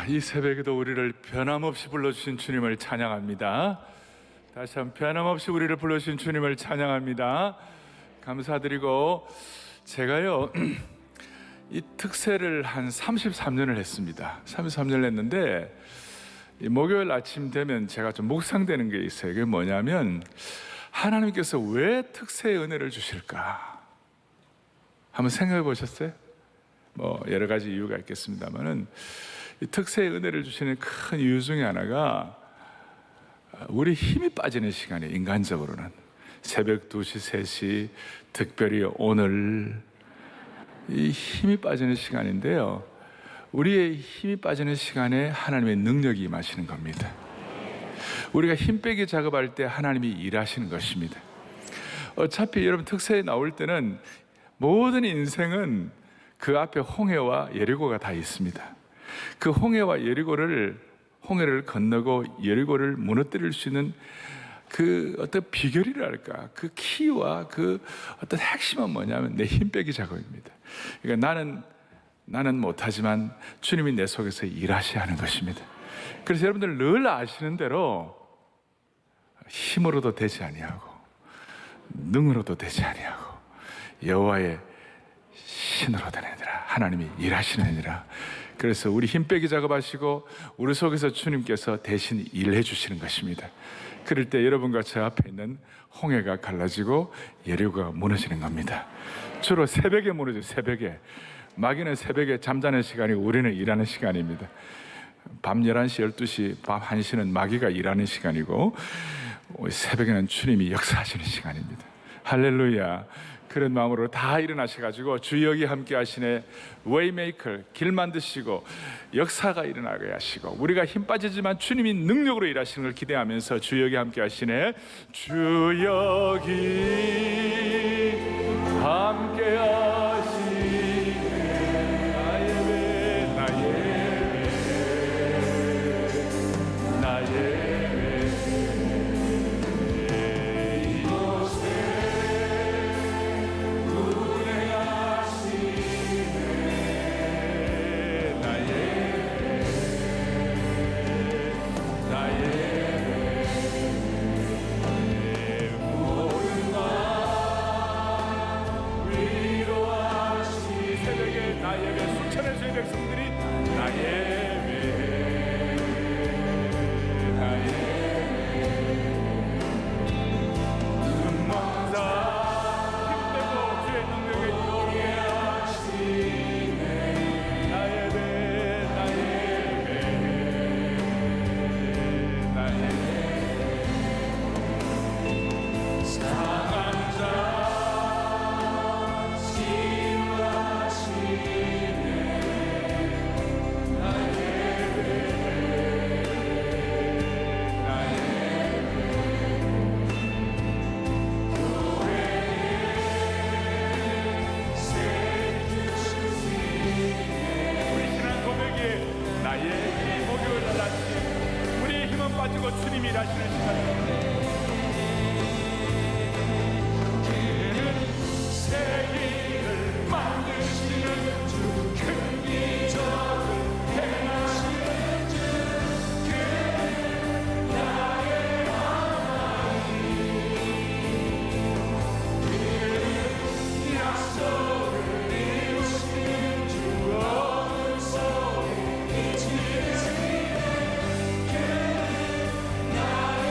이 새벽에도 우리를 변함없이 불러주신 주님을 찬양합니다. 다시 한번 변함없이 우리를 불러주신 주님을 찬양합니다. 감사드리고 제가요 이 특세를 한 33년을 했습니다. 33년을 했는데 이 목요일 아침 되면 제가 좀 묵상되는 게 있어요. 그게 뭐냐면 하나님께서 왜 특세의 은혜를 주실까? 한번 생각해 보셨어요? 뭐 여러 가지 이유가 있겠습니다만은 이 특세의 은혜를 주시는 큰 이유 중에 하나가 우리 힘이 빠지는 시간에 인간적으로는 새벽 2시, 3시 특별히 오늘 이 힘이 빠지는 시간인데요, 우리의 힘이 빠지는 시간에 하나님의 능력이 임하시는 겁니다. 우리가 힘 빼기 작업할 때 하나님이 일하시는 것입니다. 어차피 여러분 특세에 나올 때는 모든 인생은 그 앞에 홍해와 여리고가 다 있습니다. 그 홍해와 홍해를 건너고 여리고를 무너뜨릴 수 있는 그 어떤 비결이랄까, 그 키와 그 어떤 핵심은 뭐냐면 내 힘 빼기 작업입니다. 그러니까 나는 못하지만 주님이 내 속에서 일하셔야 하는 것입니다. 그래서 여러분들 늘 아시는 대로 힘으로도 되지 아니하고 능으로도 되지 아니하고 여호와의 신으로 되느니라. 하나님이 일하시느니라. 그래서 우리 힘 빼기 작업하시고 우리 속에서 주님께서 대신 일해 주시는 것입니다. 그럴 때 여러분과 저 앞에 있는 홍해가 갈라지고 여리고가 무너지는 겁니다. 주로 새벽에 무너져요. 새벽에. 마귀는 새벽에 잠자는 시간이고 우리는 일하는 시간입니다. 밤 11시, 12시, 밤 1시는 마귀가 일하는 시간이고 새벽에는 주님이 역사하시는 시간입니다. 할렐루야. 그런 마음으로 다 일어나셔가지고 주역이 함께 하시네. 웨이메이커, 길 만드시고 역사가 일어나게 하시고 우리가 힘 빠지지만 주님이 능력으로 일하시는 걸 기대하면서 주역이 함께 하시네. 주역이 함께 하시네. 나의 주님이 일하시는 시간입니다. 세계를 만드시는 주, 큰 기적을 행하시는 주, 그는 나의 하나님. 그는 약속을 이루시는 주, 어둠 속에 빛을 내시는 그는 나의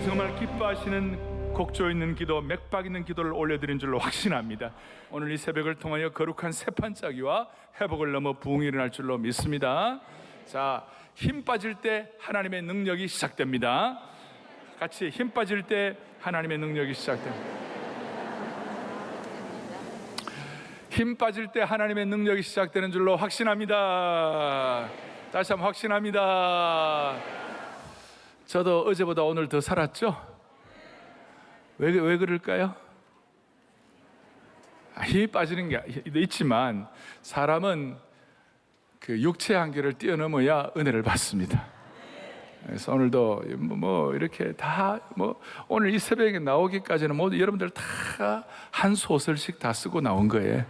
정말 기뻐하시는 곡조 있는 기도, 맥박 있는 기도를 올려드린 줄로 확신합니다. 오늘 이 새벽을 통하여 거룩한 새판짜기와 회복을 넘어 부흥이 일어날 줄로 믿습니다. 자, 힘 빠질 때 하나님의 능력이 시작됩니다. 같이 힘 빠질 때 하나님의 능력이 시작됩니다. 힘 빠질 때 하나님의 능력이 시작되는 줄로 확신합니다. 다시 한번 확신합니다. 저도 어제보다 오늘 더 살았죠? 왜 그럴까요? 힘이 빠지는 게 있지만 사람은 그 육체의 한계를 뛰어넘어야 은혜를 받습니다. 그래서 오늘도 이렇게 다 오늘 이 새벽에 나오기까지는 모두 여러분들 다 한 소설씩 다 쓰고 나온 거예요.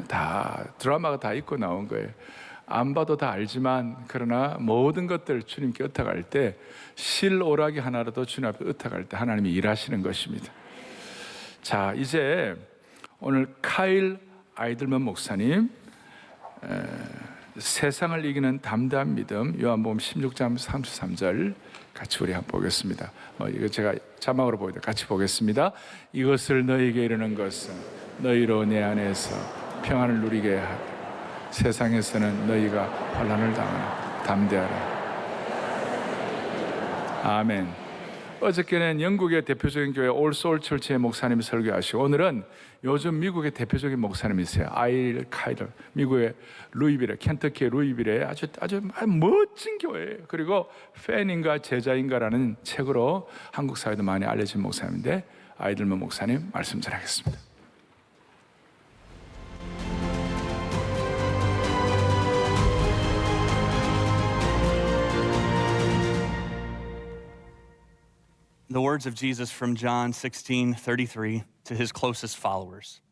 다 드라마가 다 있고 나온 거예요. 안 봐도 다 알지만 그러나 모든 것들 주님께 의탁할 때 실오라기 하나라도 주님 앞에 의탁할 때 하나님이 일하시는 것입니다. 자, 이제 오늘 카일 아이들먼 목사님 세상을 이기는 담대한 믿음, 요한복음 16장 33절 같이 우리 한번 보겠습니다. 이거 제가 자막으로 보여요. 같이 보겠습니다. 이것을 너희에게 이르는 것은 너희로 내 안에서 평안을 누리게 하되 세상에서는 너희가 환난을 당하나 담대하라. 아멘. 어저께는 영국의 대표적인 교회 올 소울 철치의 목사님이 설교하시고, 오늘은 요즘 미국의 대표적인 목사님이세요. 아일 카이더, 미국의 루이빌에, 켄터키의 루이빌에 아주 멋진 교회예요. 그리고 팬인가 제자인가라는 책으로 한국 사회도 많이 알려진 목사님인데, 아이들만 목사님 말씀 전하겠습니다. The words of Jesus from John 16:33 to his closest followers.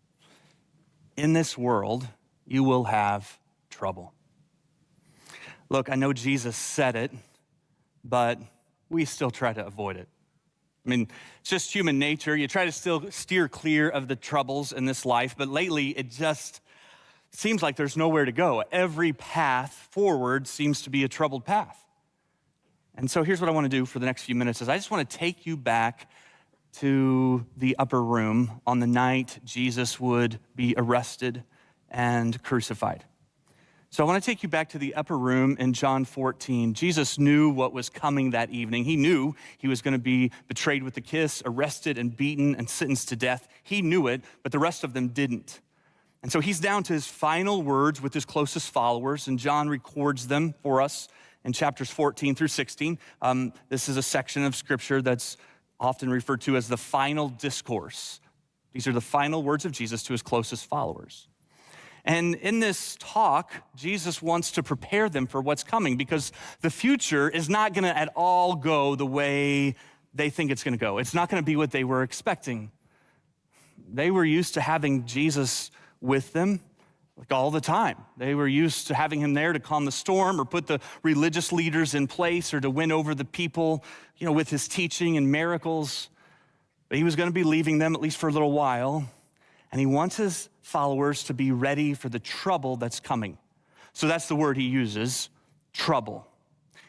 In this world, you will have trouble. Look, I know Jesus said it, but we still try to avoid it. I mean, it's just human nature. You try to still steer clear of the troubles in this life, but lately it just seems like there's nowhere to go. Every path forward seems to be a troubled path. And so here's what I want to do for the next few minutes is I just want to take you back to the upper room on the night Jesus would be arrested and crucified. So I want to take you back to the upper room in John 14. Jesus knew what was coming that evening. He knew he was going to be betrayed with a kiss, arrested and beaten and sentenced to death. He knew it, but the rest of them didn't. And so he's down to his final words with his closest followers, and John records them for us in chapters 14 through 16. This is a section of scripture that's often referred to as the final discourse. These are the final words of Jesus to his closest followers. And in this talk, Jesus wants to prepare them for what's coming, because the future is not gonna at all go the way they think it's gonna go. It's not gonna be what they were expecting. They were used to having Jesus with them like all the time. They were used to having him there to calm the storm or put the religious leaders in place or to win over the people, with his teaching and miracles. But he was going to be leaving them at least for a little while, and he wants his followers to be ready for the trouble that's coming. So that's the word he uses, trouble.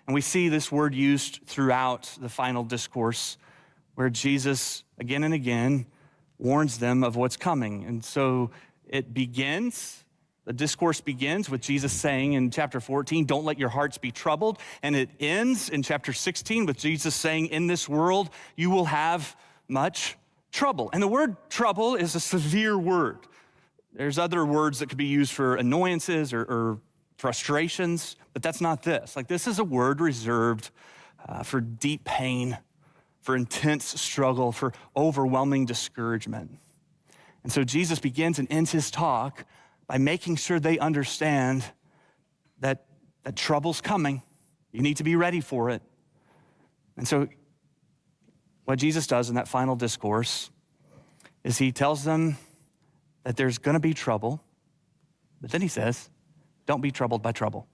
And we see this word used throughout the final discourse where Jesus again and again warns them of what's coming. And so the discourse begins with Jesus saying in chapter 14, don't let your hearts be troubled. And it ends in chapter 16 with Jesus saying, in this world, you will have much trouble. And the word trouble is a severe word. There's other words that could be used for annoyances or frustrations, but that's not this. This is a word reserved for deep pain, for intense struggle, for overwhelming discouragement. And so Jesus begins and ends his talk by making sure they understand that trouble's coming. You need to be ready for it. And so what Jesus does in that final discourse is he tells them that there's going to be trouble, but then he says, don't be troubled by trouble.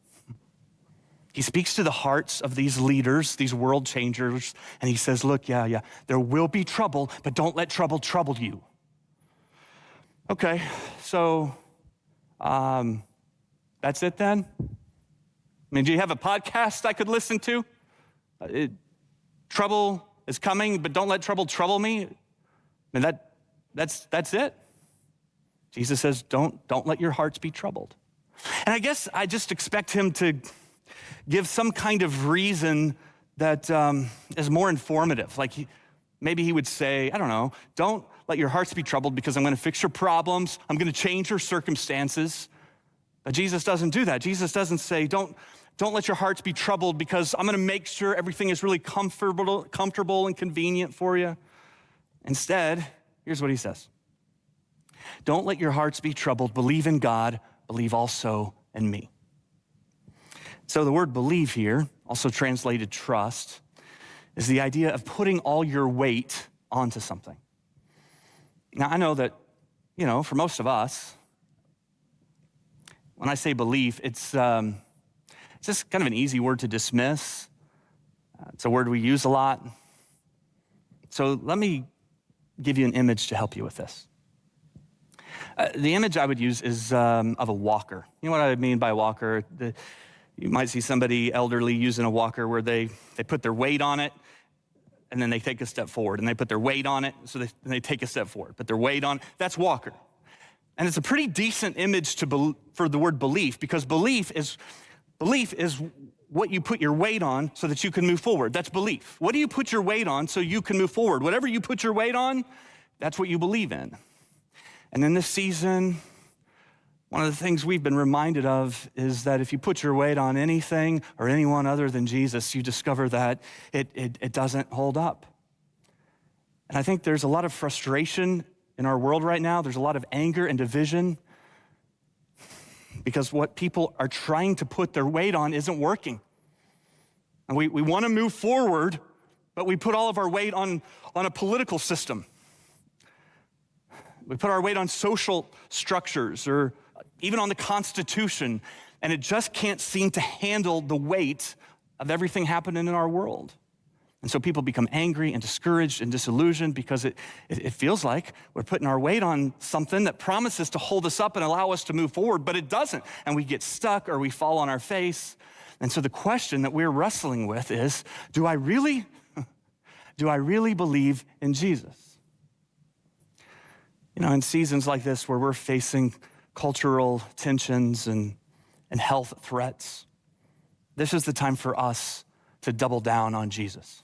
He speaks to the hearts of these leaders, these world changers, and he says, look, there will be trouble, but don't let trouble trouble you. Okay, so that's it then? Do you have a podcast I could listen to? Trouble is coming, but don't let trouble trouble me. That's it. Jesus says, don't let your hearts be troubled. And I guess I just expect him to give some kind of reason that is more informative. Maybe he would say, I don't know, don't let your hearts be troubled because I'm going to fix your problems. I'm going to change your circumstances. But Jesus doesn't do that. Jesus doesn't say, don't let your hearts be troubled because I'm going to make sure everything is really comfortable and convenient for you. Instead, here's what he says. Don't let your hearts be troubled. Believe in God. Believe also in me. So the word believe here, also translated trust, is the idea of putting all your weight onto something. Now, I know that, for most of us, when I say belief, it's just kind of an easy word to dismiss. It's a word we use a lot. So let me give you an image to help you with this. The image I would use is of a walker. You know what I mean by walker? You might see somebody elderly using a walker where they put their weight on it, and then they take a step forward, and they put their weight on it, so they take a step forward, put their weight on. That's walker. And it's a pretty decent image for the word belief, because belief is what you put your weight on so that you can move forward. That's belief. What do you put your weight on so you can move forward? Whatever you put your weight on, that's what you believe in. And in this season, one of the things we've been reminded of is that if you put your weight on anything or anyone other than Jesus, you discover that it doesn't hold up. And I think there's a lot of frustration in our world right now. There's a lot of anger and division because what people are trying to put their weight on isn't working. And we want to move forward, but we put all of our weight on a political system. We put our weight on social structures or even on the Constitution, and it just can't seem to handle the weight of everything happening in our world. And so people become angry and discouraged and disillusioned because it feels like we're putting our weight on something that promises to hold us up and allow us to move forward, but it doesn't. And we get stuck or we fall on our face. And so the question that we're wrestling with is, do I really believe in Jesus? You know, in seasons like this where we're facing cultural tensions and health threats, this is the time for us to double down on Jesus.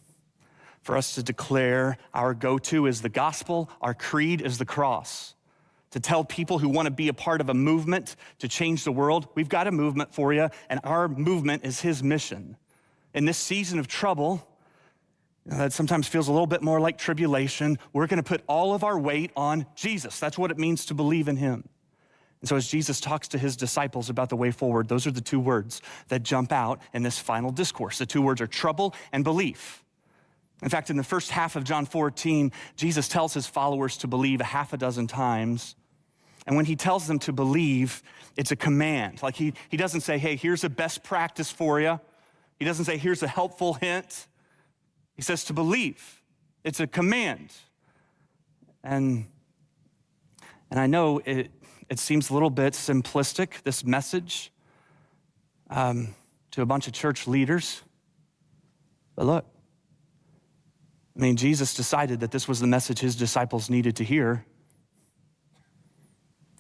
For us to declare our go-to is the gospel, our creed is the cross. To tell people who want to be a part of a movement to change the world, we've got a movement for you, and our movement is his mission. In this season of trouble, that sometimes feels a little bit more like tribulation, we're going to put all of our weight on Jesus. That's what it means to believe in him. And so as Jesus talks to his disciples about the way forward, those are the two words that jump out in this final discourse. The two words are trouble and belief. In fact, in the first half of John 14, Jesus tells his followers to believe a half a dozen times. And when he tells them to believe, it's a command. Like he doesn't say, hey, here's a best practice for you. He doesn't say, here's a helpful hint. He says to believe. It's a command. And I know it seems a little bit simplistic, this message, to a bunch of church leaders. But look, I mean, Jesus decided that this was the message his disciples needed to hear.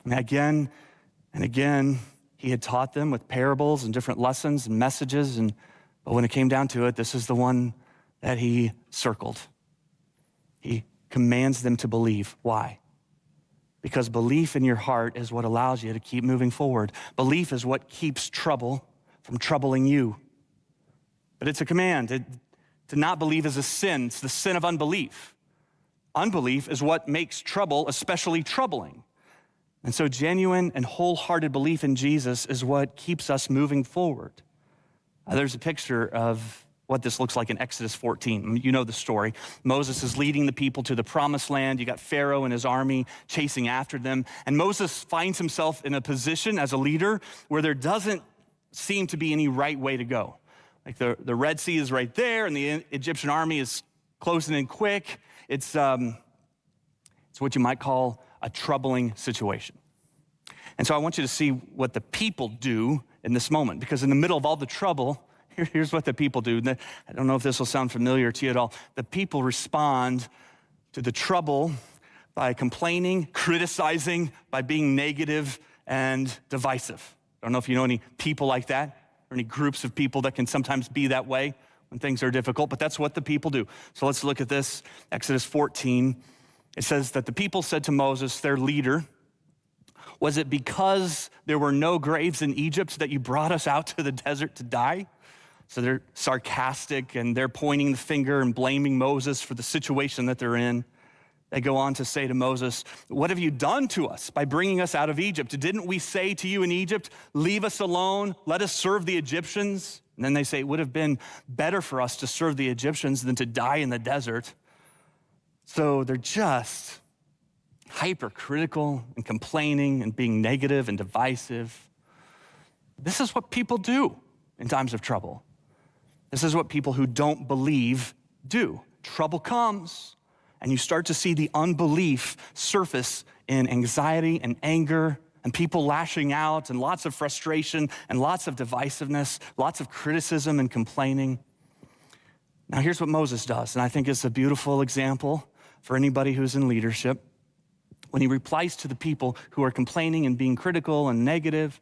I mean, again and again, he had taught them with parables and different lessons and messages, but when it came down to it, this is the one that he circled. He commands them to believe. Why? Because belief in your heart is what allows you to keep moving forward. Belief is what keeps trouble from troubling you. But it's a command. To not believe is a sin. It's the sin of unbelief. Unbelief is what makes trouble especially troubling. And so genuine and wholehearted belief in Jesus is what keeps us moving forward. There's a picture of what this looks like in Exodus 14. You know the story. Moses is leading the people to the promised land. You got Pharaoh and his army chasing after them. And Moses finds himself in a position as a leader where there doesn't seem to be any right way to go. Like the Red Sea is right there, and the Egyptian army is closing in quick. It's what you might call a troubling situation. And so I want you to see what the people do in this moment, because in the middle of all the trouble, here's what the people do. I don't know if this will sound familiar to you at all. The people respond to the trouble by complaining, criticizing, by being negative and divisive. I don't know if you know any people like that, or any groups of people that can sometimes be that way when things are difficult, but that's what the people do. So let's look at this. Exodus 14, it says that the people said to Moses, their leader, was it because there were no graves in Egypt that you brought us out to the desert to die? So they're sarcastic and they're pointing the finger and blaming Moses for the situation that they're in. They go on to say to Moses, what have you done to us by bringing us out of Egypt? Didn't we say to you in Egypt, leave us alone, let us serve the Egyptians? And then they say, it would have been better for us to serve the Egyptians than to die in the desert. So they're just hypercritical and complaining and being negative and divisive. This is what people do in times of trouble. This is what people who don't believe do. Trouble comes, and you start to see the unbelief surface in anxiety and anger and people lashing out and lots of frustration and lots of divisiveness, lots of criticism and complaining. Now here's what Moses does, and I think it's a beautiful example for anybody who's in leadership. When he replies to the people who are complaining and being critical and negative,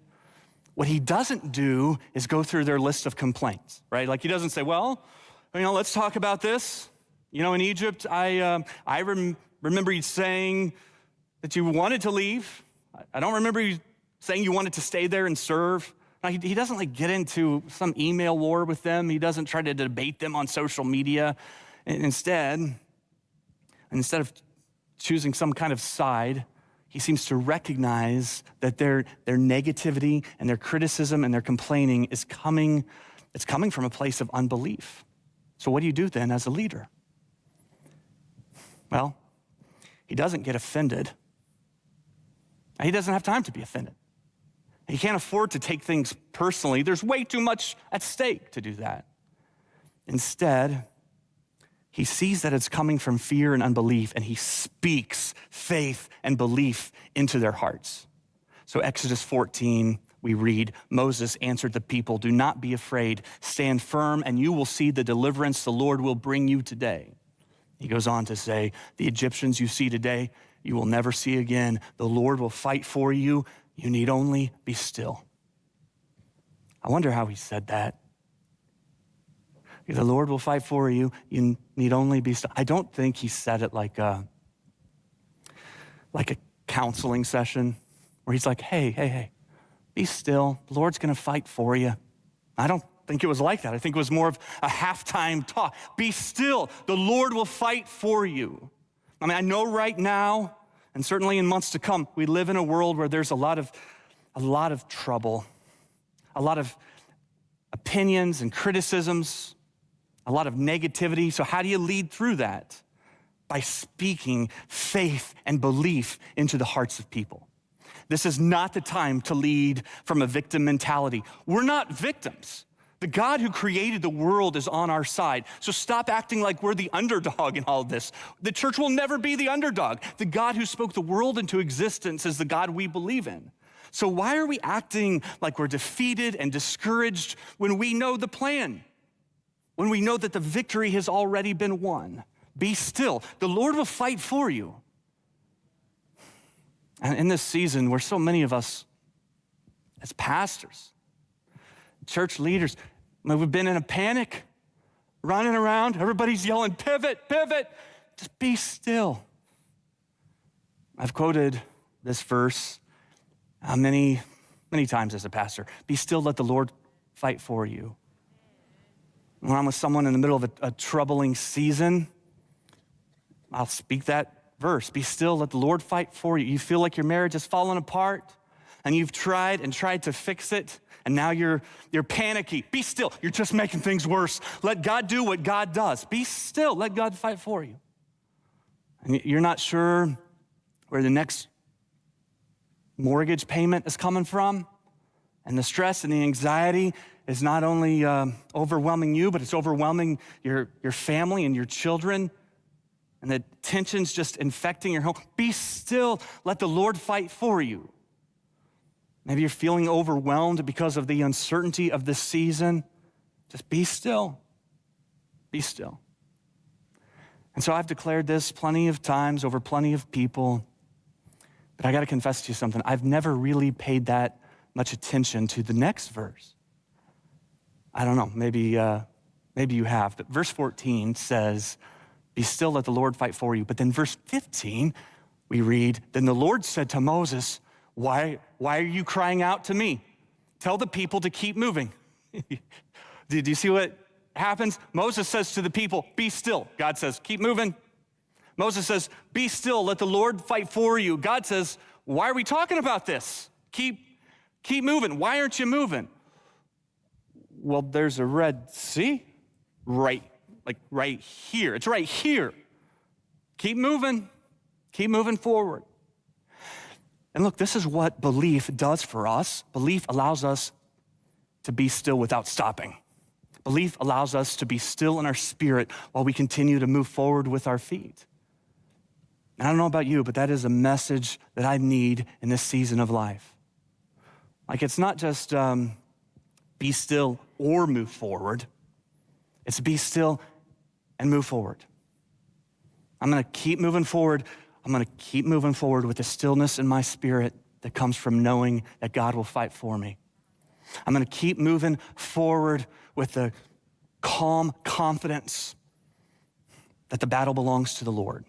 what he doesn't do is go through their list of complaints, right? Like he doesn't say, well, let's talk about this. In Egypt, I remember you saying that you wanted to leave. I don't remember you saying you wanted to stay there and serve. Now, he doesn't get into some email war with them. He doesn't try to debate them on social media. And instead of choosing some kind of side, he seems to recognize that their negativity and their criticism and their complaining is coming from a place of unbelief. So what do you do then as a leader? Well, he doesn't get offended. He doesn't have time to be offended. He can't afford to take things personally. There's way too much at stake to do that. Instead, he sees that it's coming from fear and unbelief, and he speaks faith and belief into their hearts. So Exodus 14, we read, Moses answered the people, "Do not be afraid. Stand firm, and you will see the deliverance the Lord will bring you today." He goes on to say, "The Egyptians you see today, you will never see again. The Lord will fight for you. You need only be still." I wonder how he said that. The Lord will fight for you. You need only be still. I don't think he said it like a counseling session where he's like, hey, be still. The Lord's going to fight for you. I don't think it was like that. I think it was more of a halftime talk. Be still. The Lord will fight for you. I know right now, and certainly in months to come, we live in a world where there's a lot of trouble, a lot of opinions and criticisms, a lot of negativity. So how do you lead through that? By speaking faith and belief into the hearts of people. This is not the time to lead from a victim mentality. We're not victims. The God who created the world is on our side. So stop acting like we're the underdog in all of this. The church will never be the underdog. The God who spoke the world into existence is the God we believe in. So why are we acting like we're defeated and discouraged when we know the plan? When we know that the victory has already been won? Be still. The Lord will fight for you. And in this season where so many of us as pastors, church leaders, we've been in a panic, running around. Everybody's yelling, pivot, pivot. Just be still. I've quoted this verse many times as a pastor. Be still, let the Lord fight for you. When I'm with someone in the middle of a troubling season, I'll speak that verse. Be still, let the Lord fight for you. You feel like your marriage has fallen apart, and you've tried to fix it, and now you're panicky. Be still. You're just making things worse. Let God do what God does. Be still. Let God fight for you. And you're not sure where the next mortgage payment is coming from, and the stress and the anxiety is not only overwhelming you, but it's overwhelming your family and your children, and the tension's just infecting your home. Be still. Let the Lord fight for you. Maybe you're feeling overwhelmed because of the uncertainty of this season. Just be still. Be still. And so I've declared this plenty of times over plenty of people, but I got to confess to you something. I've never really paid that much attention to the next verse. I don't know, maybe you have, but verse 14 says, be still, let the Lord fight for you. But then verse 15, we read, then the Lord said to Moses, why are you crying out to me? Tell the people to keep moving. Did you see what happens? Moses says to the people, be still. God says, keep moving. Moses says, be still, let the Lord fight for you. God says, why are we talking about this? Keep moving. Why aren't you moving? Well, there's a Red Sea right here. It's right here. Keep moving forward. And look, this is what belief does for us. Belief allows us to be still without stopping. Belief allows us to be still in our spirit while we continue to move forward with our feet. And I don't know about you, but that is a message that I need in this season of life. Like, it's not just be still or move forward. It's be still and move forward. I'm going to keep moving forward. I'm going to keep moving forward with the stillness in my spirit that comes from knowing that God will fight for me. I'm going to keep moving forward with the calm confidence that the battle belongs to the Lord.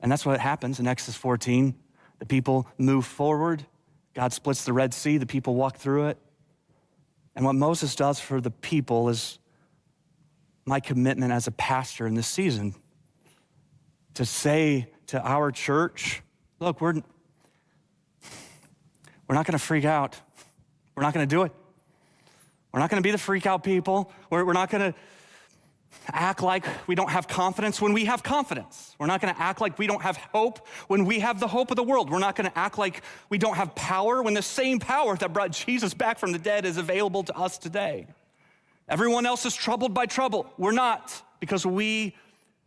And that's what happens in Exodus 14. The people move forward. God splits the Red Sea. The people walk through it. And what Moses does for the people is my commitment as a pastor in this season to say to our church, look, we're not going to freak out. We're not going to do it. We're not going to be the freak out people. We're not going to act like we don't have confidence when we have confidence. We're not going to act like we don't have hope when we have the hope of the world. We're not going to act like we don't have power when the same power that brought Jesus back from the dead is available to us today. Everyone else is troubled by trouble. We're not, because we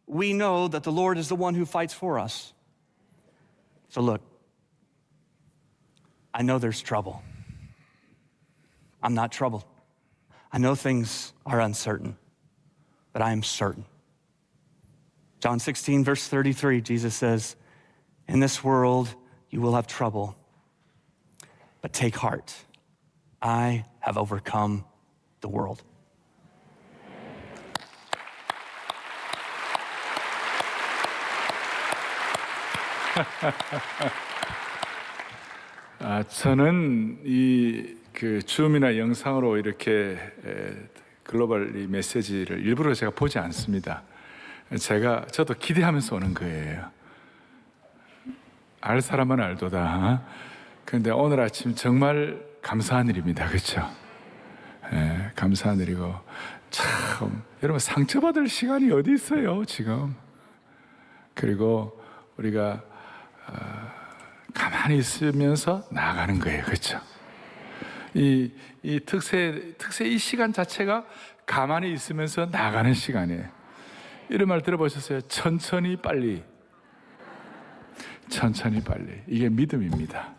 know that the Lord is the one who fights for us. So look, I know there's trouble. I'm not troubled. I know things are uncertain, but I am certain. John 16, verse 33, Jesus says, in this world you will have trouble, but take heart. I have overcome the world. 저는 그 줌이나 영상으로 이렇게 글로벌 이 메시지를 일부러 제가 보지 않습니다. 저도 기대하면서 오는 거예요. 알 사람은 알도다. 그런데 오늘 아침 정말 감사한 일입니다. 그렇죠? 감사한 일이고 참 여러분 상처받을 시간이 어디 있어요 지금. 그리고 우리가 가만히 있으면서 나아가는 거예요. 그렇죠? 이 특세 이 시간 자체가 가만히 있으면서 나가는 시간이에요. 이런 말 들어보셨어요? 천천히 빨리. 이게 믿음입니다.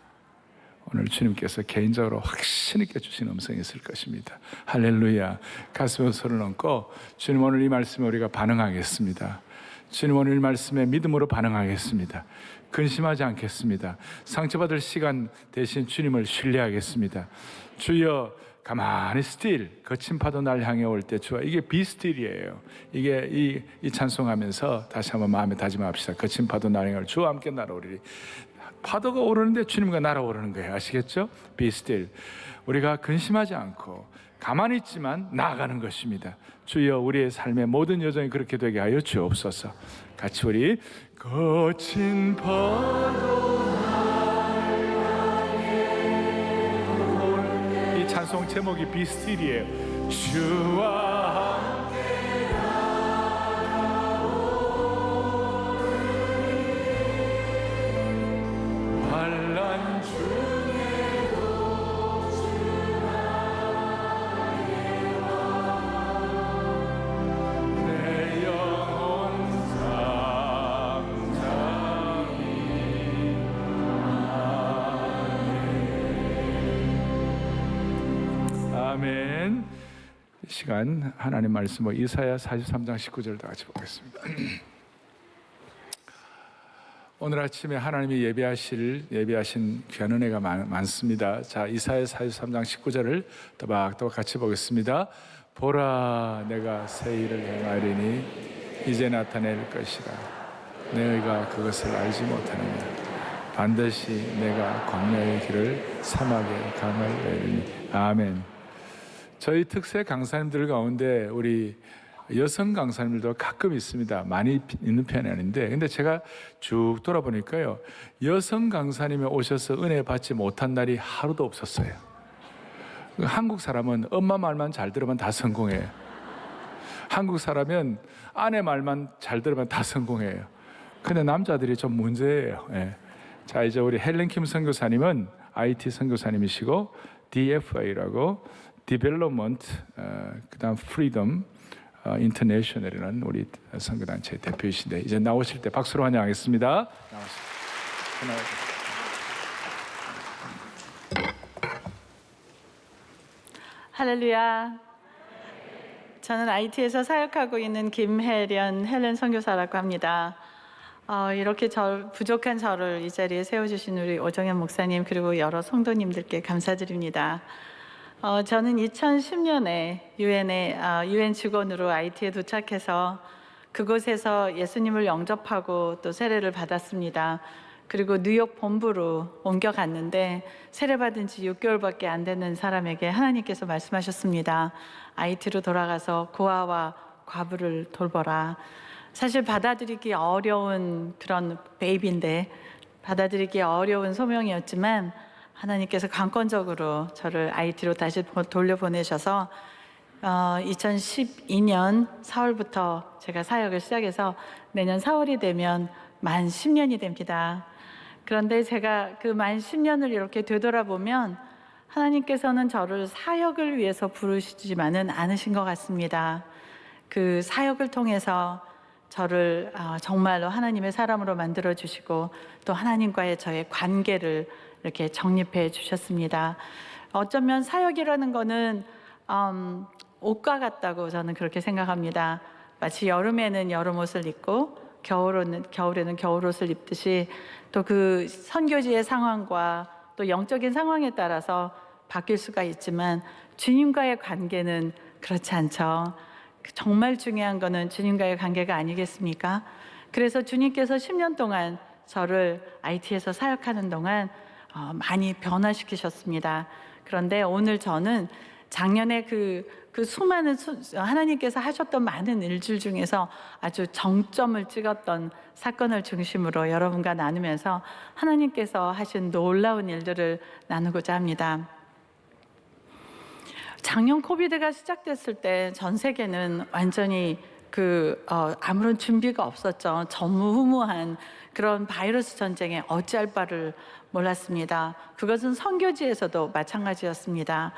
오늘 주님께서 개인적으로 확신 있게 주신 음성이 있을 것입니다. 할렐루야. 가슴에 손을 얹고 주님 오늘 이 말씀에 우리가 반응하겠습니다. 주님 오늘 이 말씀에 믿음으로 반응하겠습니다. 근심하지 않겠습니다. 상처받을 시간 대신 주님을 신뢰하겠습니다. 주여 가만히 still 거친 파도 날 향해 올 때 주여 이게 be still이에요. 이게 이 찬송하면서 다시 한번 마음에 다짐합시다. 거친 파도 날 향해 올 주와 함께 날아오리리. 파도가 오르는데 주님과 날아오르는 거예요. 아시겠죠? be still. 우리가 근심하지 않고 가만히 있지만 나아가는 것입니다. 주여 우리의 삶의 모든 여정이 그렇게 되게 하여 주옵소서. 같이 우리 거친 파도 이 찬송 제목이 Be Still이에요. 주와 함께 나아오리니 환난 중에도 주 나에게 와 내 영혼 잠잠히 아멘. 이 시간 하나님 말씀을 이사야 43장 19절을 다 같이 보겠습니다. 오늘 아침에 하나님이 예비하신 귀한 은혜가 많습니다. 자, 이사야 43장 19절을 또박또박 같이 보겠습니다. 보라, 내가 새 일을 행하리니 이제 나타낼 것이라. 너희가 그것을 알지 못하느냐. 반드시 내가 광야의 길을 사막의 강을 내리니. 아멘. 저희 특세 강사님들 가운데 우리 여성 강사님들도 가끔 있습니다. 많이 있는 편이 아닌데, 근데 제가 쭉 돌아보니까요, 여성 강사님이 오셔서 은혜 받지 못한 날이 하루도 없었어요. 한국 사람은 엄마 말만 잘 들으면 다 성공해요. 한국 사람은 아내 말만 잘 들으면 다 성공해요. 근데 남자들이 좀 문제예요. 예. 자, 이제 우리 헬렌 킴 선교사님은 IT 선교사님이시고 DFA라고 Development, 그다음 Freedom International이라는 우리 선교단체 대표이신데 이제 나오실 때 박수로 환영하겠습니다. 할렐루야. 저는 IT에서 사역하고 있는 김혜련 헬렌 선교사라고 합니다. 이렇게 부족한 저를 이 자리에 세워주신 우리 오정현 목사님 그리고 여러 성도님들께 감사드립니다. 저는 2010년에 유엔 직원으로 IT에 도착해서 그곳에서 예수님을 영접하고 또 세례를 받았습니다. 그리고 뉴욕 본부로 옮겨갔는데 세례 받은 지 6개월밖에 안 되는 사람에게 하나님께서 말씀하셨습니다. IT로 돌아가서 고아와 과부를 돌보라. 사실 받아들이기 어려운 그런 베이비인데 받아들이기 어려운 소명이었지만 하나님께서 강권적으로 저를 IT로 다시 돌려보내셔서 2012년 4월부터 제가 사역을 시작해서 내년 4월이 되면 만 10년이 됩니다. 그런데 제가 그 만 10년을 이렇게 되돌아보면 하나님께서는 저를 사역을 위해서 부르시지만은 않으신 것 같습니다. 그 사역을 통해서 저를 정말로 하나님의 사람으로 만들어 주시고 또 하나님과의 저의 관계를 이렇게 정립해 주셨습니다. 어쩌면 사역이라는 거는 옷과 같다고 저는 그렇게 생각합니다. 마치 여름에는 여름 옷을 입고 겨울에는 겨울 옷을 입듯이 또 그 선교지의 상황과 또 영적인 상황에 따라서 바뀔 수가 있지만 주님과의 관계는 그렇지 않죠. 정말 중요한 거는 주님과의 관계가 아니겠습니까? 그래서 주님께서 10년 동안 저를 IT에서 사역하는 동안 많이 변화시키셨습니다. 그런데 오늘 저는 작년에 그 수많은 하나님께서 하셨던 많은 일들 중에서 아주 정점을 찍었던 사건을 중심으로 여러분과 나누면서 하나님께서 하신 놀라운 일들을 나누고자 합니다. 작년 코비드가 시작됐을 때 전 세계는 완전히 아무런 준비가 없었죠. 전무후무한 그런 바이러스 전쟁에 어찌할 바를 몰랐습니다. 그것은 선교지에서도 마찬가지였습니다.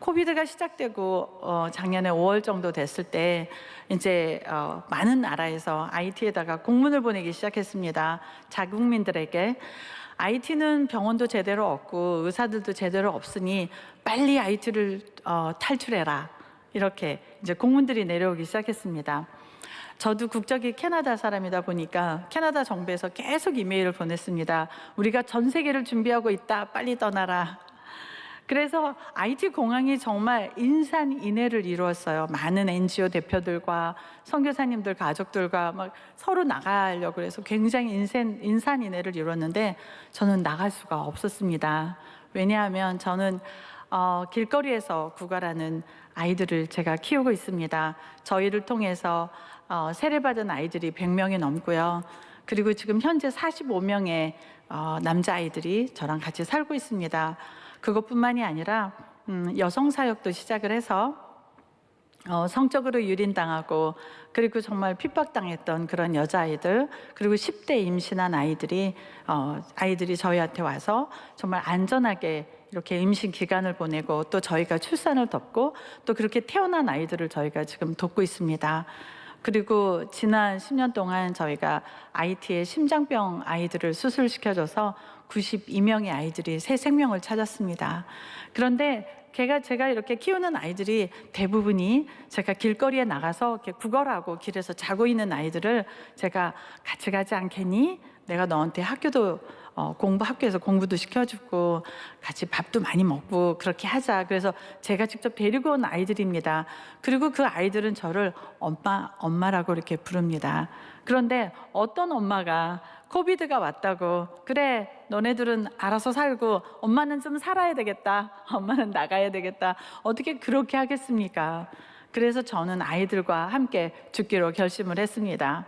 코비드가 시작되고 작년에 5월 정도 됐을 때 이제 많은 나라에서 IT에다가 공문을 보내기 시작했습니다. 자국민들에게 IT는 병원도 제대로 없고 의사들도 제대로 없으니 빨리 IT를 탈출해라. 이렇게 이제 공문들이 내려오기 시작했습니다. 저도 국적이 캐나다 사람이다 보니까 캐나다 정부에서 계속 이메일을 보냈습니다. 우리가 전 세계를 준비하고 있다. 빨리 떠나라. 그래서 IT 공항이 정말 인산인해를 이루었어요. 많은 NGO 대표들과 선교사님들 가족들과 막 서로 나가려고 해서 굉장히 인산인해를 이루었는데 저는 나갈 수가 없었습니다. 왜냐하면 저는 길거리에서 구걸하는 아이들을 제가 키우고 있습니다. 저희를 통해서 세례받은 아이들이 100명이 넘고요. 그리고 지금 현재 45명의 남자아이들이 저랑 같이 살고 있습니다. 그것뿐만이 아니라 여성 사역도 시작을 해서 성적으로 유린당하고 그리고 정말 핍박당했던 그런 여자아이들 그리고 10대 임신한 아이들이 저희한테 와서 정말 안전하게 이렇게 임신 기간을 보내고 또 저희가 출산을 돕고 또 그렇게 태어난 아이들을 저희가 지금 돕고 있습니다. 그리고 지난 10년 동안 저희가 IT의 심장병 아이들을 수술시켜줘서 92명의 아이들이 새 생명을 찾았습니다. 그런데 제가 이렇게 키우는 아이들이 대부분이 제가 길거리에 나가서 이렇게 구걸하고 길에서 자고 있는 아이들을 제가 같이 가지 않겠니? 내가 너한테 학교에서 공부도 시켜주고 같이 밥도 많이 먹고 그렇게 하자. 그래서 제가 직접 데리고 온 아이들입니다. 그리고 그 아이들은 저를 엄마라고 이렇게 부릅니다. 그런데 어떤 엄마가 코비드가 왔다고 그래 너네들은 알아서 살고 엄마는 좀 살아야 되겠다. 엄마는 나가야 되겠다. 어떻게 그렇게 하겠습니까? 그래서 저는 아이들과 함께 죽기로 결심을 했습니다.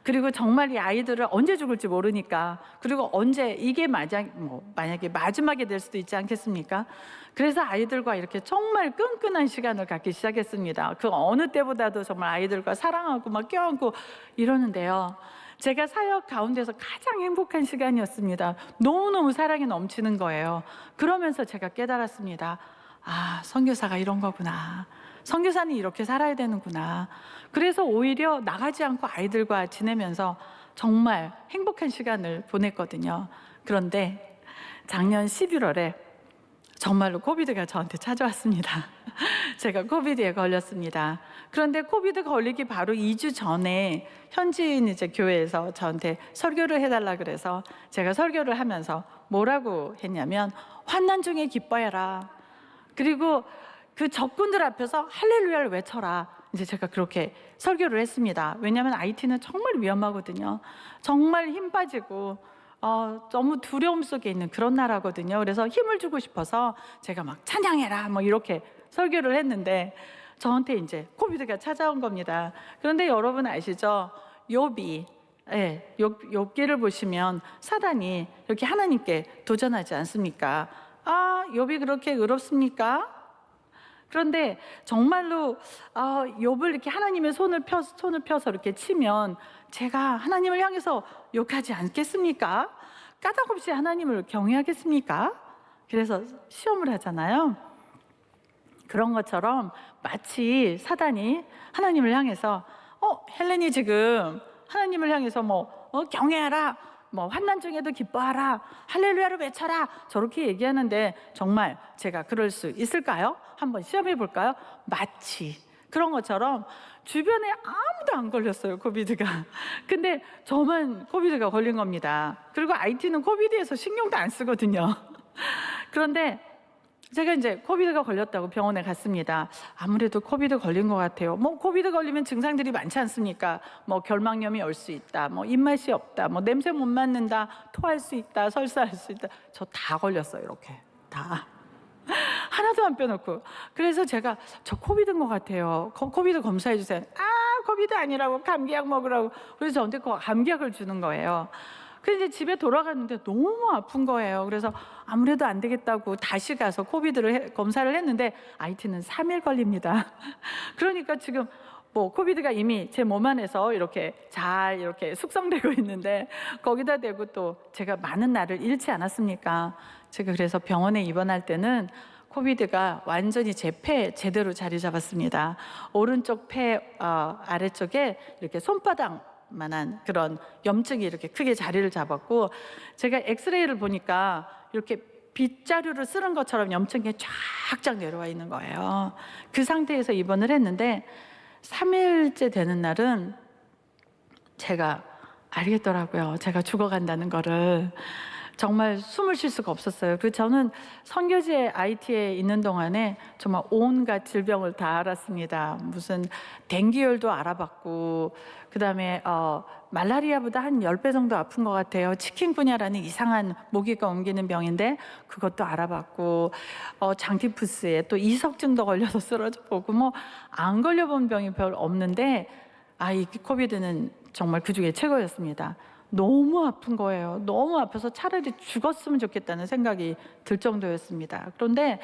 그리고 정말 이 아이들을 언제 죽을지 모르니까 그리고 언제 이게 만약에 마지막이 될 수도 있지 않겠습니까? 그래서 아이들과 이렇게 정말 끈끈한 시간을 갖기 시작했습니다. 그 어느 때보다도 정말 아이들과 사랑하고 막 껴안고 이러는데요. 제가 사역 가운데서 가장 행복한 시간이었습니다. 너무너무 사랑이 넘치는 거예요. 그러면서 제가 깨달았습니다. 아, 선교사가 이런 거구나. 선교사는 이렇게 살아야 되는구나. 그래서 오히려 나가지 않고 아이들과 지내면서 정말 행복한 시간을 보냈거든요. 그런데 작년 11월에 정말로 코비드가 저한테 찾아왔습니다. 제가 코비드에 걸렸습니다. 그런데 코비드 걸리기 바로 2주 전에 현지인 이제 교회에서 저한테 설교를 해달라 그래서 제가 설교를 하면서 뭐라고 했냐면 환난 중에 기뻐해라. 그리고 그 적군들 앞에서 할렐루야를 외쳐라. 이제 제가 그렇게 설교를 했습니다. 왜냐하면 IT는 정말 위험하거든요. 정말 힘 빠지고 너무 두려움 속에 있는 그런 나라거든요. 그래서 힘을 주고 싶어서 제가 막 찬양해라 뭐 이렇게 설교를 했는데 저한테 이제 코비드가 찾아온 겁니다. 그런데 여러분 아시죠? 욥이 욥기를 보시면 사단이 이렇게 하나님께 도전하지 않습니까? 욥이 그렇게 의롭습니까? 그런데 정말로 욥을 이렇게 하나님의 손을 펴서 이렇게 치면 제가 하나님을 향해서 욕하지 않겠습니까? 까닭없이 하나님을 경외하겠습니까? 그래서 시험을 하잖아요. 그런 것처럼 마치 사단이 하나님을 향해서 헬렌이 지금 하나님을 향해서 경외하라, 환난 중에도 기뻐하라, 할렐루야를 외쳐라 저렇게 얘기하는데 정말 제가 그럴 수 있을까요? 한번 시험해 볼까요? 마치 그런 것처럼 주변에 아무도 안 걸렸어요, 코비드가. 근데 저만 코비드가 걸린 겁니다. 그리고 IT는 코비드에서 신경도 안 쓰거든요. 그런데 제가 이제 코비드가 걸렸다고 병원에 갔습니다. 아무래도 코비드 걸린 것 같아요. 코비드 걸리면 증상들이 많지 않습니까? 결막염이 올 수 있다, 입맛이 없다, 냄새 못 맡는다, 토할 수 있다, 설사할 수 있다. 저 다 걸렸어요, 이렇게 다. 하나도 안 빼놓고. 그래서 제가 저 코비드인 것 같아요. 코비드 검사해 주세요. 코비드 아니라고 감기약 먹으라고. 그래서 저한테 감기약을 주는 거예요. 그래서 이제 집에 돌아갔는데 너무 아픈 거예요. 그래서 아무래도 안 되겠다고 다시 가서 코비드를 검사를 했는데 IT는 3일 걸립니다. 그러니까 지금 코비드가 이미 제 몸 안에서 이렇게 잘 이렇게 숙성되고 있는데 거기다 대고 또 제가 많은 날을 잃지 않았습니까? 제가 그래서 병원에 입원할 때는 코비드가 완전히 제 폐에 제대로 자리 잡았습니다. 오른쪽 폐 아래쪽에 이렇게 손바닥 만한 그런 염증이 이렇게 크게 자리를 잡았고 제가 엑스레이를 보니까 이렇게 빗자루를 쓰는 것처럼 염증이 쫙쫙 내려와 있는 거예요. 그 상태에서 입원을 했는데 3일째 되는 날은 제가 알겠더라고요. 제가 죽어간다는 거를. 정말 숨을 쉴 수가 없었어요. 저는 선교지에 IT에 있는 동안에 정말 온갖 질병을 다 알았습니다. 무슨 댕기열도 알아봤고 그다음에 말라리아보다 한 10배 정도 아픈 것 같아요. 치킨구냐라는 이상한 모기가 옮기는 병인데 그것도 알아봤고 장티푸스에 또 이석증도 걸려서 쓰러져 보고 안 걸려본 병이 별 없는데 이 코비드는 정말 그중에 최고였습니다. 너무 아픈 거예요. 너무 아파서 차라리 죽었으면 좋겠다는 생각이 들 정도였습니다. 그런데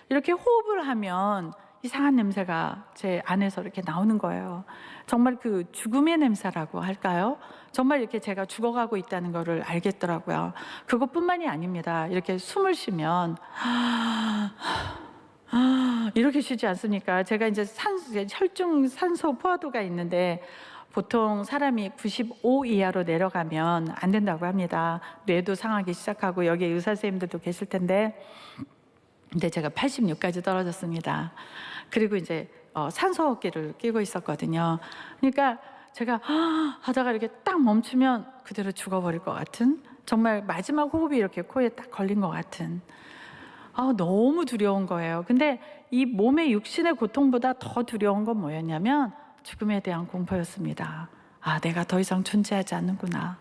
이렇게 호흡을 하면 이상한 냄새가 제 안에서 이렇게 나오는 거예요. 정말 그 죽음의 냄새라고 할까요? 정말 이렇게 제가 죽어가고 있다는 거를 알겠더라고요. 그것뿐만이 아닙니다. 이렇게 숨을 쉬면 이렇게 쉬지 않습니까? 제가 이제 혈중 산소 포화도가 있는데 보통 사람이 95 이하로 내려가면 안 된다고 합니다. 뇌도 상하기 시작하고 여기 의사 선생님들도 계실 텐데 근데 제가 86까지 떨어졌습니다. 그리고 이제 산소호흡기를 끼고 있었거든요. 그러니까 제가 하다가 이렇게 딱 멈추면 그대로 죽어버릴 것 같은 정말 마지막 호흡이 이렇게 코에 딱 걸린 것 같은 너무 두려운 거예요. 근데 이 몸의 육신의 고통보다 더 두려운 건 뭐였냐면 죽음에 대한 공포였습니다. 내가 더 이상 존재하지 않는구나.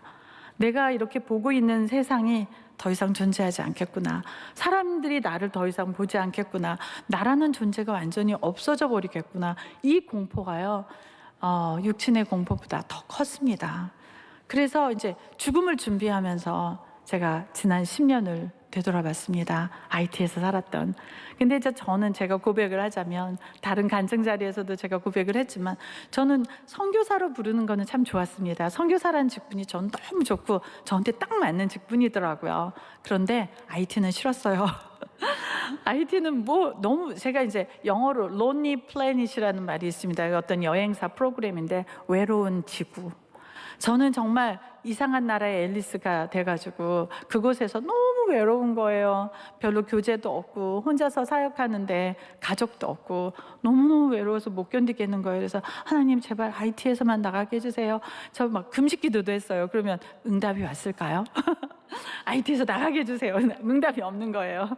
내가 이렇게 보고 있는 세상이 더 이상 존재하지 않겠구나. 사람들이 나를 더 이상 보지 않겠구나. 나라는 존재가 완전히 없어져 버리겠구나. 이 공포가요, 육신의 공포보다 더 컸습니다. 그래서 이제 죽음을 준비하면서 제가 지난 10년을 되돌아봤습니다. IT에서 살았던. 근데 이제 저는 제가 고백을 하자면 다른 간증 자리에서도 제가 고백을 했지만 저는 선교사로 부르는 거는 참 좋았습니다. 선교사라는 직분이 저는 너무 좋고 저한테 딱 맞는 직분이더라고요. 그런데 IT는 싫었어요. IT는 너무 제가 이제 영어로 Lonely Planet이라는 말이 있습니다. 어떤 여행사 프로그램인데 외로운 지구. 저는 정말 이상한 나라의 앨리스가 돼가지고 그곳에서 너무 외로운 거예요. 별로 교제도 없고 혼자서 사역하는데 가족도 없고 너무너무 외로워서 못 견디겠는 거예요. 그래서 하나님 제발 IT에서만 나가게 해주세요. 저 막 금식 기도도 했어요. 그러면 응답이 왔을까요? IT에서 나가게 해주세요. 응답이 없는 거예요.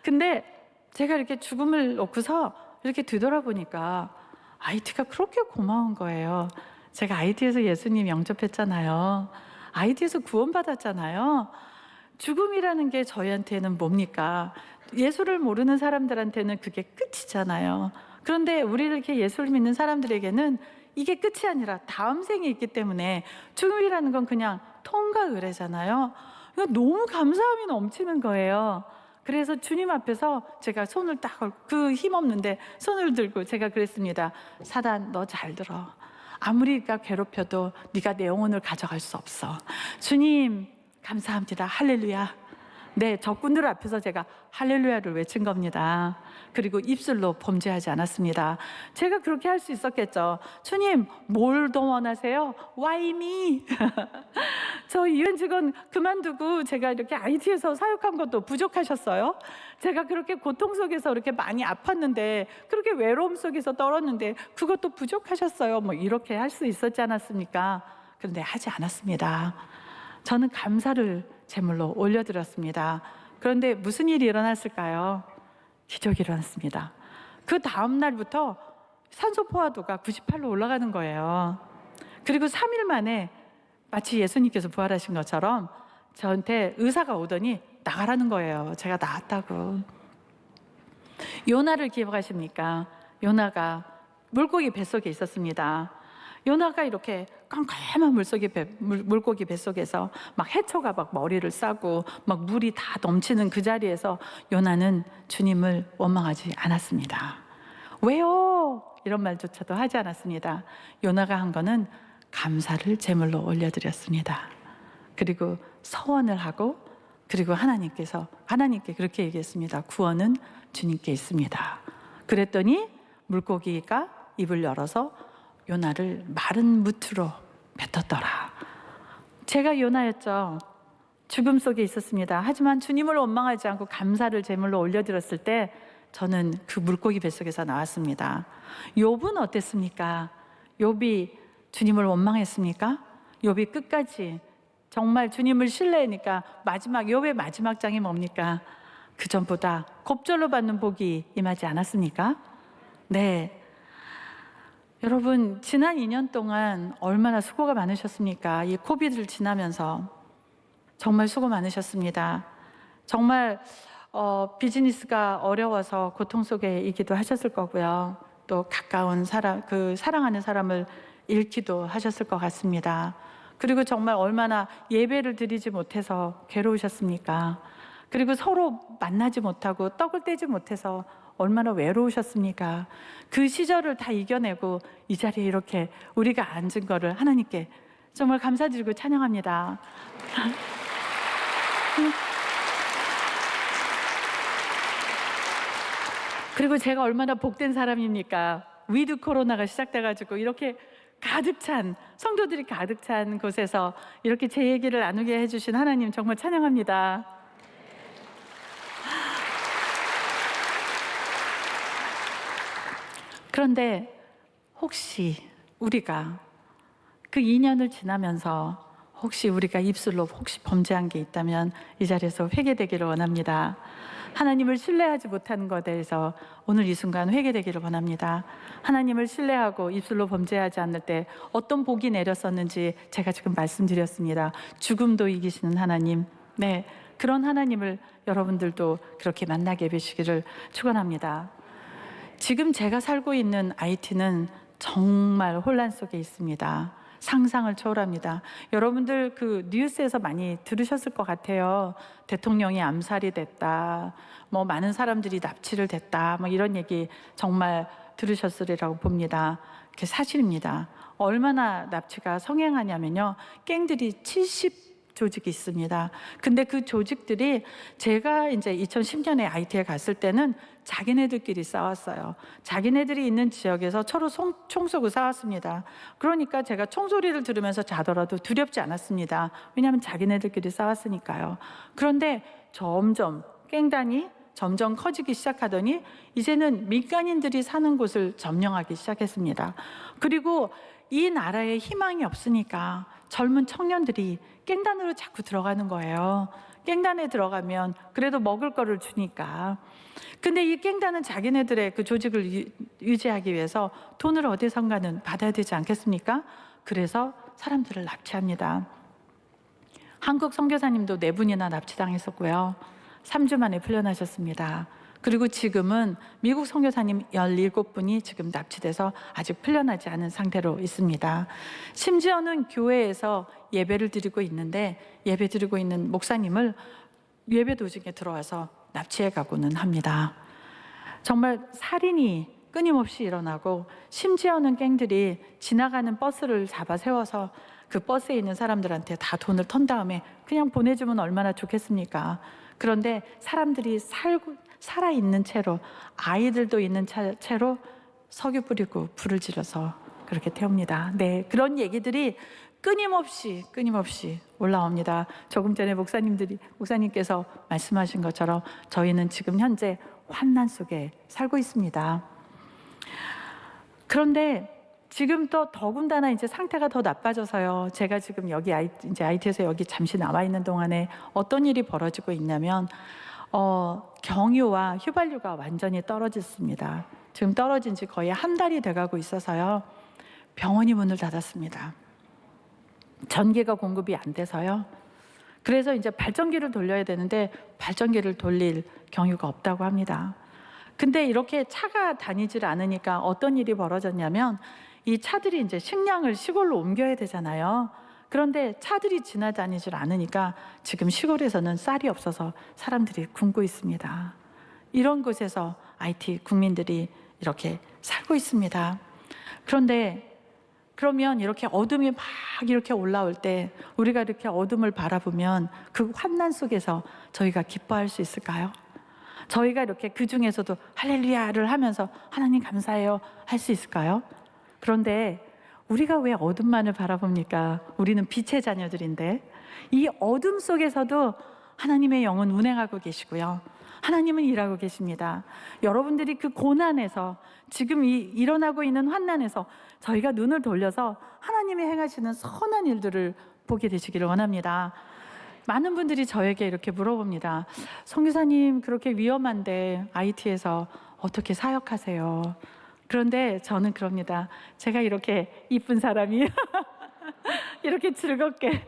근데 제가 이렇게 죽음을 놓고서 이렇게 뒤돌아보니까 IT가 그렇게 고마운 거예요. 제가 IT에서 예수님 영접했잖아요. IT에서 구원받았잖아요. 죽음이라는 게 저희한테는 뭡니까? 예수를 모르는 사람들한테는 그게 끝이잖아요. 그런데 우리를 이렇게 예수를 믿는 사람들에게는 이게 끝이 아니라 다음 생이 있기 때문에 죽음이라는 건 그냥 통과 의례잖아요. 이거 너무 감사함이 넘치는 거예요. 그래서 주님 앞에서 제가 손을 딱 그 힘없는데 손을 들고 제가 그랬습니다. 사단, 너 잘 들어. 아무리 네가 괴롭혀도 네가 내 영혼을 가져갈 수 없어. 주님 감사합니다. 할렐루야. 네, 적군들 앞에서 제가 할렐루야를 외친 겁니다. 그리고 입술로 범죄하지 않았습니다. 제가 그렇게 할 수 있었겠죠. 주님, 뭘 더 원하세요? Why me? 저 UN 직원 그만두고 제가 이렇게 IT에서 사역한 것도 부족하셨어요? 제가 그렇게 고통 속에서 그렇게 많이 아팠는데, 그렇게 외로움 속에서 떨었는데 그것도 부족하셨어요? 뭐 이렇게 할 수 있었지 않았습니까? 그런데 하지 않았습니다. 저는 감사를 제물로 올려드렸습니다. 그런데 무슨 일이 일어났을까요? 기적이 일어났습니다. 그 다음 날부터 산소 포화도가 98로 올라가는 거예요. 그리고 3일 만에 마치 예수님께서 부활하신 것처럼 저한테 의사가 오더니 나가라는 거예요. 제가 나았다고. 요나를 기억하십니까? 요나가 물고기 뱃속에 있었습니다. 요나가 이렇게 깜깜한 물고기 뱃속에서 막 해초가 막 머리를 싸고 막 물이 다 넘치는 그 자리에서 요나는 주님을 원망하지 않았습니다. 왜요? 이런 말조차도 하지 않았습니다. 요나가 한 거는 감사를 제물로 올려드렸습니다. 그리고 서원을 하고, 그리고 하나님께 그렇게 얘기했습니다. 구원은 주님께 있습니다. 그랬더니 물고기가 입을 열어서 요나를 마른 무트로 뱉었더라. 제가 요나였죠. 죽음 속에 있었습니다. 하지만 주님을 원망하지 않고 감사를 제물로 올려드렸을 때 저는 그 물고기 뱃속에서 나왔습니다. 욥은 어땠습니까? 욥이 주님을 원망했습니까? 욥이 끝까지 정말 주님을 신뢰하니까 욥의 마지막 장이 뭡니까? 그 전보다 곱절로 받는 복이 임하지 않았습니까? 네. 여러분, 지난 2년 동안 얼마나 수고가 많으셨습니까? 이 코비드를 지나면서 정말 수고 많으셨습니다. 정말 비즈니스가 어려워서 고통 속에 있기도 하셨을 거고요. 또 가까운 사람, 사랑하는 사람을 잃기도 하셨을 것 같습니다. 그리고 정말 얼마나 예배를 드리지 못해서 괴로우셨습니까? 그리고 서로 만나지 못하고 떡을 떼지 못해서 얼마나 외로우셨습니까? 그 시절을 다 이겨내고 이 자리에 이렇게 우리가 앉은 거를 하나님께 정말 감사드리고 찬양합니다. 그리고 제가 얼마나 복된 사람입니까? 위드 코로나가 시작돼가지고 이렇게 가득 찬, 성도들이 가득 찬 곳에서 이렇게 제 얘기를 나누게 해주신 하나님 정말 찬양합니다. 그런데 혹시 우리가 그 2년을 지나면서 혹시 우리가 입술로 혹시 범죄한 게 있다면 이 자리에서 회개되기를 원합니다. 하나님을 신뢰하지 못하는 것에 대해서 오늘 이 순간 회개되기를 원합니다. 하나님을 신뢰하고 입술로 범죄하지 않을 때 어떤 복이 내렸었는지 제가 지금 말씀드렸습니다. 죽음도 이기시는 하나님, 네, 그런 하나님을 여러분들도 그렇게 만나게 되시기를 축원합니다. 지금 제가 살고 있는 IT는 정말 혼란 속에 있습니다. 상상을 초월합니다. 여러분들 그 뉴스에서 많이 들으셨을 것 같아요. 대통령이 암살이 됐다, 뭐 많은 사람들이 납치를 됐다, 뭐 이런 얘기 정말 들으셨으리라고 봅니다. 그게 사실입니다. 얼마나 납치가 성행하냐면요, 갱들이 70조직이 있습니다. 근데 그 조직들이 제가 이제 2010년에 IT에 갔을 때는 자기네들끼리 싸웠어요. 자기네들이 있는 지역에서 서로 총 쏘고 싸웠습니다. 그러니까 제가 총소리를 들으면서 자더라도 두렵지 않았습니다. 왜냐하면 자기네들끼리 싸웠으니까요. 그런데 점점 갱단이 점점 커지기 시작하더니 이제는 민간인들이 사는 곳을 점령하기 시작했습니다. 그리고 이 나라에 희망이 없으니까 젊은 청년들이 깽단으로 자꾸 들어가는 거예요. 깽단에 들어가면 그래도 먹을 거를 주니까. 근데 이 깽단은 자기네들의 그 조직을 유지하기 위해서 돈을 어디선가는 받아야 되지 않겠습니까? 그래서 사람들을 납치합니다. 한국 선교사님도 4분이나 납치당했었고요. 3주 만에 풀려나셨습니다. 그리고 지금은 미국 선교사님 17분이 지금 납치돼서 아직 풀려나지 않은 상태로 있습니다. 심지어는 교회에서 예배를 드리고 있는데 예배 드리고 있는 목사님을 예배 도중에 들어와서 납치해 가고는 합니다. 정말 살인이 끊임없이 일어나고 심지어는 갱들이 지나가는 버스를 잡아 세워서 그 버스에 있는 사람들한테 다 돈을 턴 다음에 그냥 보내주면 얼마나 좋겠습니까? 그런데 사람들이 살아있는 채로, 아이들도 있는 채로 석유 뿌리고 불을 지르서 그렇게 태웁니다. 네, 그런 얘기들이 끊임없이 올라옵니다. 조금 전에 목사님께서 말씀하신 것처럼 저희는 지금 현재 환난 속에 살고 있습니다. 그런데 지금 또 더군다나 이제 상태가 더 나빠져서요. 제가 지금 여기 이제 IT에서 여기 잠시 나와 있는 동안에 어떤 일이 벌어지고 있냐면 경유와 휘발유가 완전히 떨어졌습니다. 지금 떨어진 지 거의 한 달이 돼가고 있어서요. 병원이 문을 닫았습니다. 전기가 공급이 안 돼서요. 그래서 이제 발전기를 돌려야 되는데 발전기를 돌릴 경유가 없다고 합니다. 근데 이렇게 차가 다니질 않으니까 어떤 일이 벌어졌냐면 이 차들이 이제 식량을 시골로 옮겨야 되잖아요. 그런데 차들이 지나다니질 않으니까 지금 시골에서는 쌀이 없어서 사람들이 굶고 있습니다. 이런 곳에서 IT 국민들이 이렇게 살고 있습니다. 그러면 이렇게 어둠이 막 이렇게 올라올 때 우리가 이렇게 어둠을 바라보면 그 환난 속에서 저희가 기뻐할 수 있을까요? 저희가 이렇게 그 중에서도 할렐루야를 하면서 하나님 감사해요 할 수 있을까요? 그런데 우리가 왜 어둠만을 바라봅니까? 우리는 빛의 자녀들인데 이 어둠 속에서도 하나님의 영은 운행하고 계시고요. 하나님은 일하고 계십니다. 여러분들이 그 고난에서 지금 일어나고 있는 환난에서 저희가 눈을 돌려서 하나님이 행하시는 선한 일들을 보게 되시기를 원합니다. 많은 분들이 저에게 이렇게 물어봅니다. 선교사님 그렇게 위험한데 IT에서 어떻게 사역하세요? 그런데 저는 그럽니다. 제가 이렇게 이쁜 사람이 이렇게 즐겁게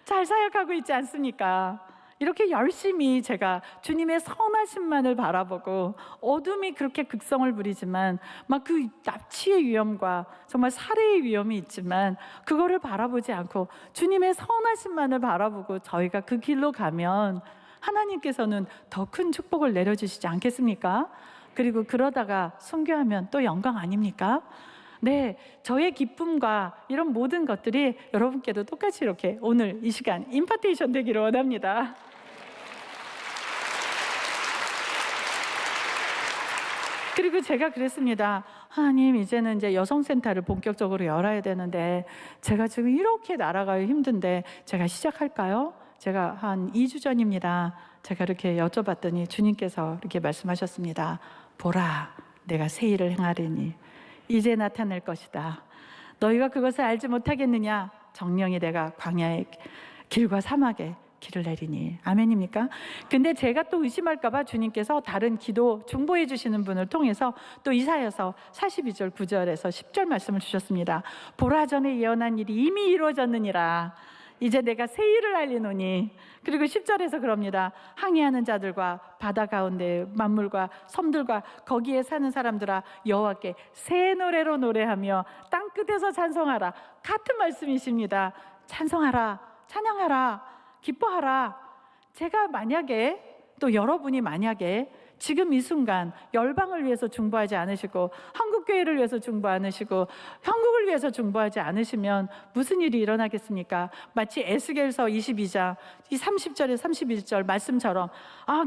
잘 사역하고 있지 않습니까? 이렇게 열심히 제가 주님의 선하심만을 바라보고 어둠이 그렇게 극성을 부리지만 막 그 납치의 위험과 정말 살해의 위험이 있지만 그거를 바라보지 않고 주님의 선하심만을 바라보고 저희가 그 길로 가면 하나님께서는 더 큰 축복을 내려주시지 않겠습니까? 그리고 그러다가 순교하면 또 영광 아닙니까? 네, 저의 기쁨과 이런 모든 것들이 여러분께도 똑같이 이렇게 오늘 이 시간 임파테이션 되기를 원합니다. 그리고 제가 그랬습니다. 하나님, 이제는 이제 여성센터를 본격적으로 열어야 되는데 제가 지금 이렇게 날아가기 힘든데 제가 시작할까요? 제가 한 2주 전입니다. 제가 이렇게 여쭤봤더니 주님께서 이렇게 말씀하셨습니다. 보라, 내가 새 일을 행하리니 이제 나타낼 것이다. 너희가 그것을 알지 못하겠느냐? 정령이 내가 광야의 길과 사막에 길을 내리니. 아멘입니까? 근데 제가 또 의심할까 봐 주님께서 다른 기도 중보해 주시는 분을 통해서 또 이사야서 42절 9절에서 10절 말씀을 주셨습니다. 보라, 전에 예언한 일이 이미 이루어졌느니라. 이제 내가 새 일을 알리노니. 그리고 10절에서 그럽니다. 항해하는 자들과 바다 가운데 만물과 섬들과 거기에 사는 사람들아, 여호와께 새 노래로 노래하며 땅 끝에서 찬송하라. 같은 말씀이십니다. 찬송하라, 찬양하라, 기뻐하라. 제가 만약에, 또 여러분이 만약에 지금 이 순간 열방을 위해서 중보하지 않으시고 한국교회를 위해서 중보 않으시고 한국을 위해서 중보하지 않으시면 무슨 일이 일어나겠습니까? 마치 에스겔서 22장 이 30절에 31절 말씀처럼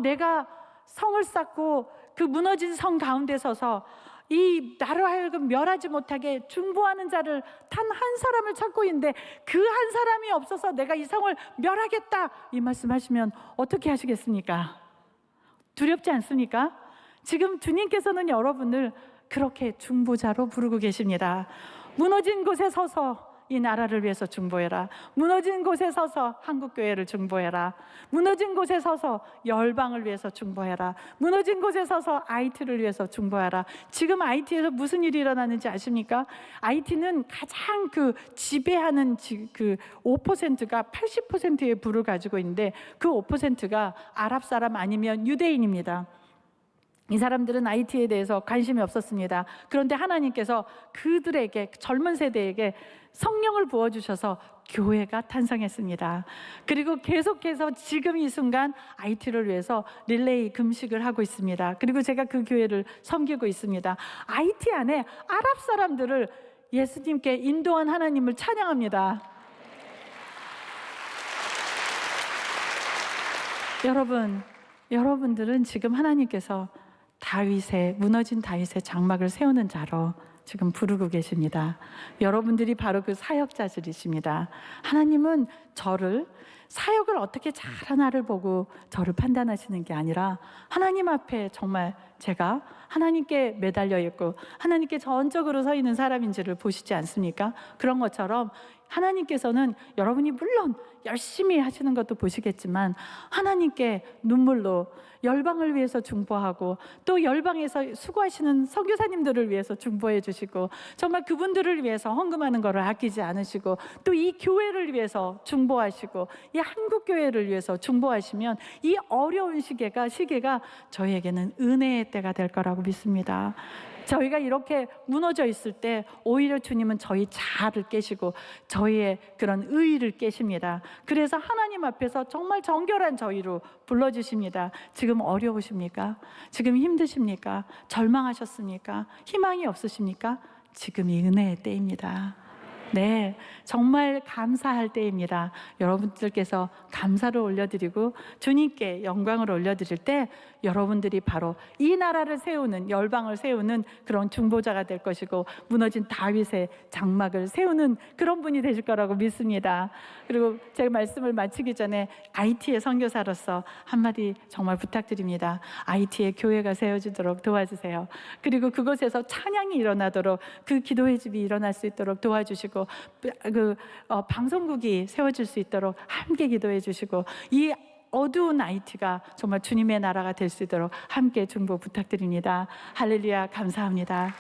내가 성을 쌓고 그 무너진 성 가운데 서서 이 나로 하여금 멸하지 못하게 중보하는 자를 단 한 사람을 찾고 있는데 그 한 사람이 없어서 내가 이 성을 멸하겠다, 이 말씀하시면 어떻게 하시겠습니까? 두렵지 않습니까? 지금 주님께서는 여러분을 그렇게 중보자로 부르고 계십니다. 무너진 곳에 서서 이 나라를 위해서 중보해라. 무너진 곳에 서서 한국교회를 중보해라. 무너진 곳에 서서 열방을 위해서 중보해라. 무너진 곳에 서서 IT를 위해서 중보해라. 지금 IT에서 무슨 일이 일어나는지 아십니까? IT는 가장 그 지배하는 그 5%가 80%의 부를 가지고 있는데 그 5%가 아랍 사람 아니면 유대인입니다. 이 사람들은 IT에 대해서 관심이 없었습니다. 그런데 하나님께서 그들에게, 젊은 세대에게 성령을 부어주셔서 교회가 탄생했습니다. 그리고 계속해서 지금 이 순간 IT를 위해서 릴레이 금식을 하고 있습니다. 그리고 제가 그 교회를 섬기고 있습니다. IT 안에 아랍 사람들을 예수님께 인도한 하나님을 찬양합니다. 여러분들은 지금 하나님께서 무너진 다윗의 장막을 세우는 자로 지금 부르고 계십니다. 여러분들이 바로 그 사역자들이십니다. 하나님은 저를, 사역을 어떻게 잘하나를 보고 저를 판단하시는 게 아니라 하나님 앞에 정말 제가 하나님께 매달려 있고 하나님께 전적으로 서 있는 사람인지를 보시지 않습니까? 그런 것처럼 하나님께서는 여러분이 물론 열심히 하시는 것도 보시겠지만 하나님께 눈물로 열방을 위해서 중보하고 또 열방에서 수고하시는 선교사님들을 위해서 중보해 주시고 정말 그분들을 위해서 헌금하는 것을 아끼지 않으시고 또 이 교회를 위해서 중보하시고 이 한국교회를 위해서 중보하시면 이 어려운 시계가 저희에게는 은혜의 때가 될 거라고 믿습니다. 저희가 이렇게 무너져 있을 때 오히려 주님은 저희 자아를 깨시고 저희의 그런 의의를 깨십니다. 그래서 하나님 앞에서 정말 정결한 저희로 불러주십니다. 지금 어려우십니까? 지금 힘드십니까? 절망하셨습니까? 희망이 없으십니까? 지금이 은혜의 때입니다. 네, 정말 감사할 때입니다. 여러분들께서 감사를 올려드리고 주님께 영광을 올려드릴 때 여러분들이 바로 이 나라를 세우는, 열방을 세우는 그런 중보자가 될 것이고 무너진 다윗의 장막을 세우는 그런 분이 되실 거라고 믿습니다. 그리고 제가 말씀을 마치기 전에 IT의 선교사로서 한마디 정말 부탁드립니다. IT의 교회가 세워지도록 도와주세요. 그리고 그곳에서 찬양이 일어나도록, 그 기도의 집이 일어날 수 있도록 도와주시고 방송국이 세워질 수 있도록 함께 기도해 주시고 이 어두운 IT가 정말 주님의 나라가 될 수 있도록 함께 중보 부탁드립니다. 할렐루야, 감사합니다.